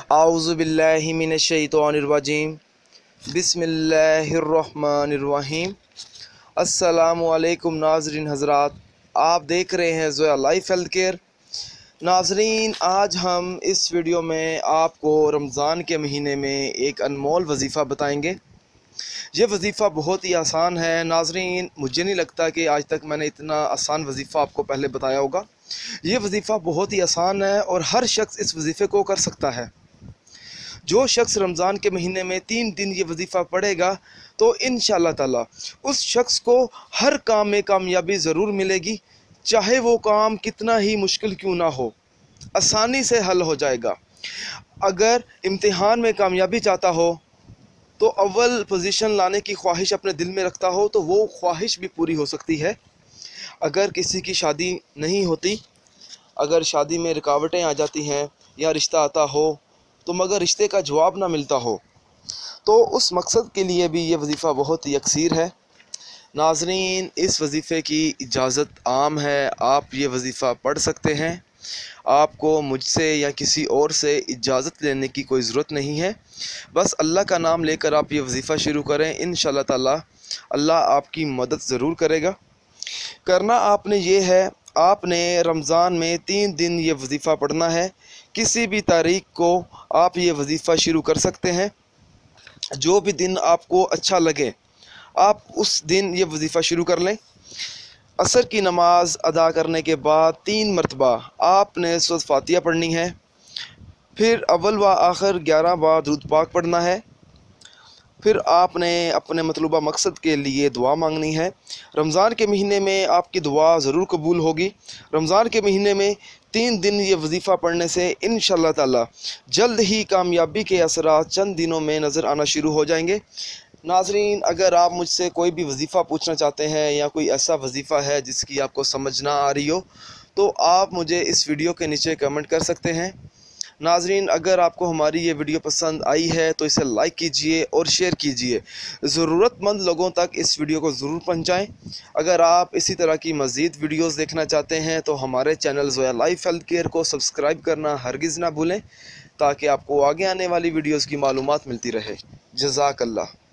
आऊज़ु बिल्लाहि मिनश्शैतानिर्रजीम बिस्मिल्लाहिर्रहमानिर्रहीम। अस्सलामु अलैकुम नाज़रीन हज़रात, आप देख रहे हैं ज़ोया लाइफ हेल्थ केयर। नाज़रीन, आज हम इस वीडियो में आपको रमज़ान के महीने में एक अनमोल वजीफ़ा बताएंगे। ये वजीफ़ा बहुत ही आसान है नाज़रीन, मुझे नहीं लगता कि आज तक मैंने इतना आसान वजीफ़ा आपको पहले बताया होगा। ये वजीफ़ा बहुत ही आसान है और हर शख्स इस वजीफ़े को कर सकता है। जो शख्स रमज़ान के महीने में 3 दिन ये वजीफ़ा पढ़ेगा तो इंशाअल्लाह ताला उस शख्स को हर काम में कामयाबी ज़रूर मिलेगी, चाहे वो काम कितना ही मुश्किल क्यों ना हो, आसानी से हल हो जाएगा। अगर इम्तिहान में कामयाबी चाहता हो तो अव्वल पोजीशन लाने की ख्वाहिश अपने दिल में रखता हो तो वो ख्वाहिश भी पूरी हो सकती है। अगर किसी की शादी नहीं होती, अगर शादी में रुकावटें आ जाती हैं या रिश्ता आता हो तो मगर रिश्ते का जवाब ना मिलता हो, तो उस मकसद के लिए भी ये वजीफ़ा बहुत ही यकसीर है। नाज़रीन, इस वजीफ़े की इजाज़त आम है, आप ये वजीफ़ा पढ़ सकते हैं। आपको मुझसे या किसी और से इजाज़त लेने की कोई ज़रूरत नहीं है। बस अल्लाह का नाम लेकर आप ये वजीफ़ा शुरू करें, इंशाअल्लाह ताला अल्लाह आपकी मदद ज़रूर करेगा। करना आपने ये है, आपने रमज़ान में 3 दिन ये वजीफ़ा पढ़ना है। किसी भी तारीख़ को आप ये वजीफ़ा शुरू कर सकते हैं। जो भी दिन आपको अच्छा लगे आप उस दिन ये वजीफ़ा शुरू कर लें। असर की नमाज अदा करने के बाद 3 मरतबा आपने सूरत फातिहा पढ़नी है। फिर अव्वल व आखिर 11 बार दुरूद पाक पढ़ना है। फिर आपने अपने मतलूबा मकसद के लिए दुआ मांगनी है। रमज़ान के महीने में आपकी दुआ ज़रूर कबूल होगी। रमज़ान के महीने में 3 दिन ये वजीफ़ा पढ़ने से इंशाअल्लाह ताला जल्द ही कामयाबी के असरात चंद दिनों में नज़र आना शुरू हो जाएंगे। नाज़रीन, अगर आप मुझसे कोई भी वजीफ़ा पूछना चाहते हैं या कोई ऐसा वजीफ़ा है जिसकी आपको समझ ना आ रही हो तो आप मुझे इस वीडियो के नीचे कमेंट कर सकते हैं। नाज़रीन, अगर आपको हमारी ये वीडियो पसंद आई है तो इसे लाइक कीजिए और शेयर कीजिए। ज़रूरतमंद लोगों तक इस वीडियो को ज़रूर पहुंचाएं। अगर आप इसी तरह की मज़ीद वीडियोस देखना चाहते हैं तो हमारे channel Zoya life health care को सब्सक्राइब करना हरगिज़ ना भूलें, ताकि आपको आगे आने वाली वीडियोज़ की मालूमात मिलती रहे। जज़ाकल्लाह।